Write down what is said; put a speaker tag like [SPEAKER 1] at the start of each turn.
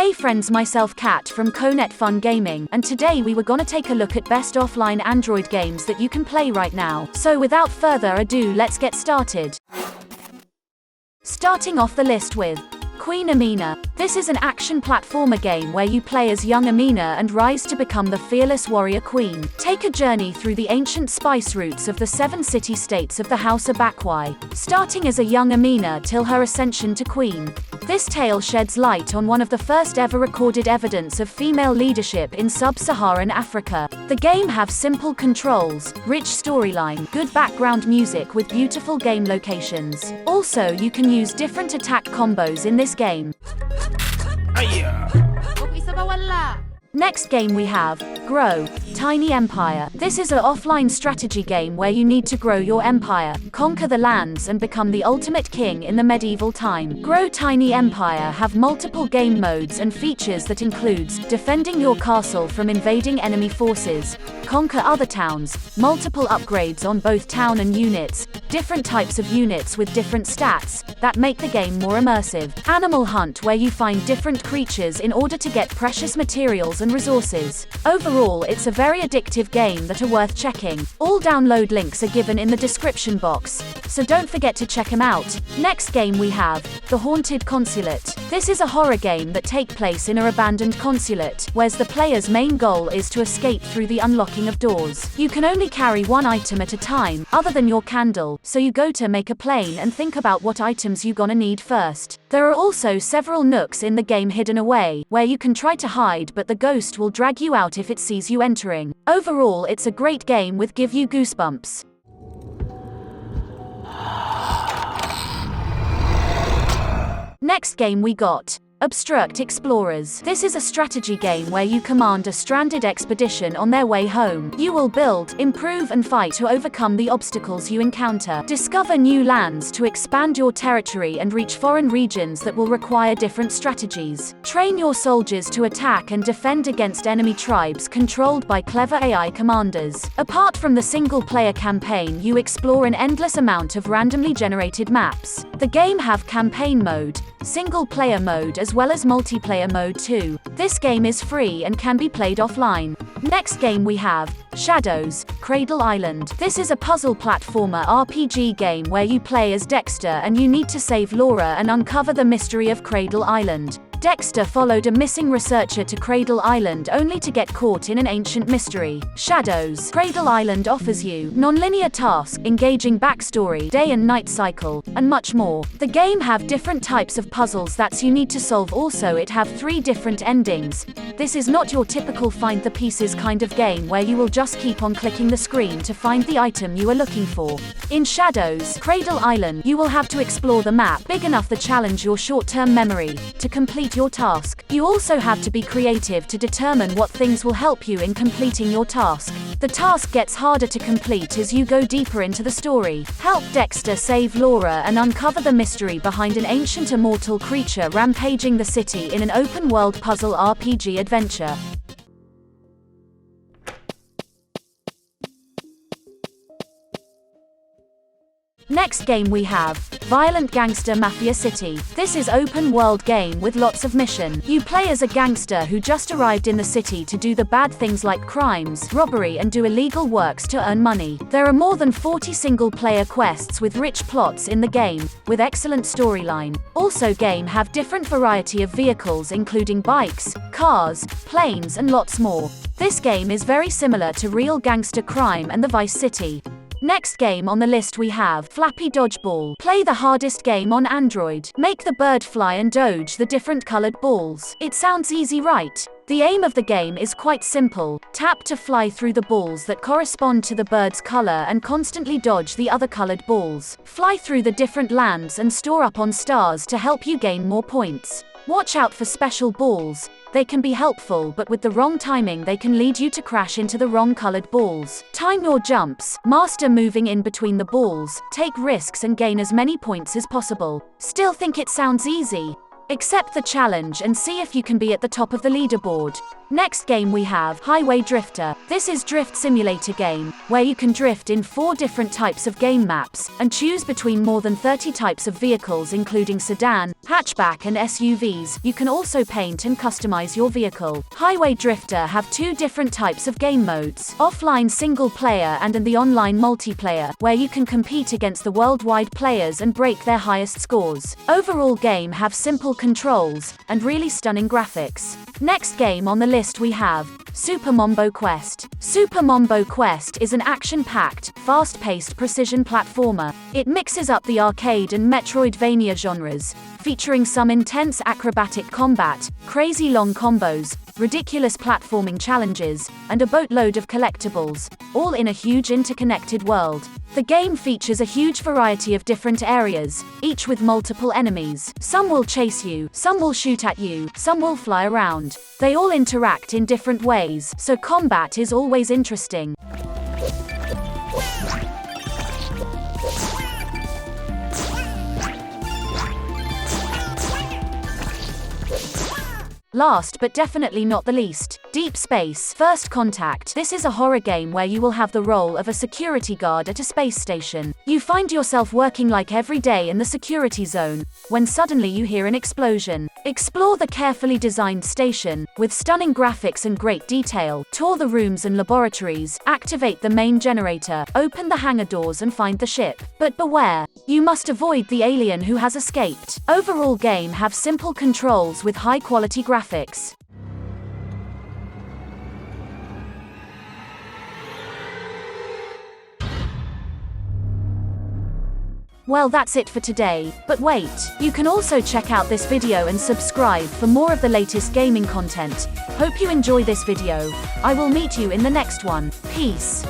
[SPEAKER 1] Hey friends, myself Kat from Conet Fun Gaming, and today we were gonna take a look at best offline Android games that you can play right now. So without further ado, let's get started. Starting off the list with Queen Amina. This is an action platformer game where you play as young Amina and rise to become the fearless warrior queen. Take a journey through the ancient spice routes of the 7 city-states of the House Abakwai, starting as a young Amina till her ascension to queen. This tale sheds light on one of the first ever recorded evidence of female leadership in sub-Saharan Africa. The game have simple controls, rich storyline, good background music with beautiful game locations. Also, you can use different attack combos in this game. Next game we have Grow, Tiny Empire. This is an offline strategy game where you need to grow your empire, conquer the lands and become the ultimate king in the medieval time. Grow Tiny Empire have multiple game modes and features that includes defending your castle from invading enemy forces, conquer other towns, multiple upgrades on both town and units, different types of units with different stats that make the game more immersive. Animal Hunt, where you find different creatures in order to get precious materials and resources. Overall, it's a very addictive game that are worth checking. All download links are given in the description box, so don't forget to check them out. Next game we have The Haunted Consulate. This is a horror game that takes place in an abandoned consulate, where the player's main goal is to escape through the unlocking of doors. You can only carry one item at a time, other than your candle, so you go to make a plane and think about what items you gonna need first. There are also several nooks in the game hidden away, where you can try to hide but the ghost will drag you out if it sees you entering. Overall, it's a great game with give you goosebumps. Next game we got Obstruct Explorers. This is a strategy game where you command a stranded expedition on their way home. You will build, improve and fight to overcome the obstacles you encounter. Discover new lands to expand your territory and reach foreign regions that will require different strategies. Train your soldiers to attack and defend against enemy tribes controlled by clever AI commanders. Apart from the single-player campaign, you explore an endless amount of randomly generated maps. The game have campaign mode, single-player mode as well as multiplayer mode too. This game is free and can be played offline. Next game we have Shadows, Cradle Island. This is a puzzle platformer RPG game where you play as Dexter and you need to save Laura and uncover the mystery of Cradle Island. Dexter followed a missing researcher to Cradle Island only to get caught in an ancient mystery. Shadows, Cradle Island offers you non-linear tasks, engaging backstory, day and night cycle, and much more. The game have different types of puzzles that you need to solve. Also, it have 3 different endings. This is not your typical find the pieces kind of game where you will just keep on clicking the screen to find the item you are looking for. In Shadows, Cradle Island, you will have to explore the map big enough to challenge your short-term memory to complete your task. You also have to be creative to determine what things will help you in completing your task. The task gets harder to complete as you go deeper into the story. Help Dexter save Laura and uncover the mystery behind an ancient immortal creature rampaging the city in an open-world puzzle RPG adventure. Next game we have Violent Gangster Mafia City. This is open world game with lots of mission. You play as a gangster who just arrived in the city to do the bad things like crimes, robbery and do illegal works to earn money. There are more than 40 single player quests with rich plots in the game, with excellent storyline. Also game have different variety of vehicles including bikes, cars, planes and lots more. This game is very similar to Real Gangster Crime and the Vice City. Next game on the list we have Flappy Dodgeball. Play the hardest game on Android. Make the bird fly and dodge the different colored balls. It sounds easy, right? The aim of the game is quite simple. Tap to fly through the balls that correspond to the bird's color and constantly dodge the other colored balls. Fly through the different lands and store up on stars to help you gain more points. Watch out for special balls. They can be helpful, but with the wrong timing they can lead you to crash into the wrong colored balls. Time your jumps, master moving in between the balls, take risks and gain as many points as possible. Still think it sounds easy? Accept the challenge and see if you can be at the top of the leaderboard. Next game we have Highway Drifter. This is drift simulator game, where you can drift in 4 different types of game maps, and choose between more than 30 types of vehicles including sedan, hatchback and SUVs. You can also paint and customize your vehicle. Highway Drifter have 2 different types of game modes, offline single player and the online multiplayer, where you can compete against the worldwide players and break their highest scores. Overall game have simple controls, and really stunning graphics. Next game on the list we have Super Mombo Quest. Super Mombo Quest is an action-packed, fast-paced precision platformer. It mixes up the arcade and Metroidvania genres, featuring some intense acrobatic combat, crazy long combos, ridiculous platforming challenges, and a boatload of collectibles, all in a huge interconnected world. The game features a huge variety of different areas, each with multiple enemies. Some will chase you, some will shoot at you, some will fly around. They all interact in different ways, so combat is always interesting. Last but definitely not the least, Deep Space First Contact. This is a horror game where you will have the role of a security guard at a space station. You find yourself working like every day in the security zone, when suddenly you hear an explosion. Explore the carefully designed station, with stunning graphics and great detail, tour the rooms and laboratories, activate the main generator, open the hangar doors and find the ship. But beware, you must avoid the alien who has escaped. Overall game have simple controls with high quality graphics. Well, that's it for today, but wait, you can also check out this video and subscribe for more of the latest gaming content. Hope you enjoy this video. I will meet you in the next one. Peace.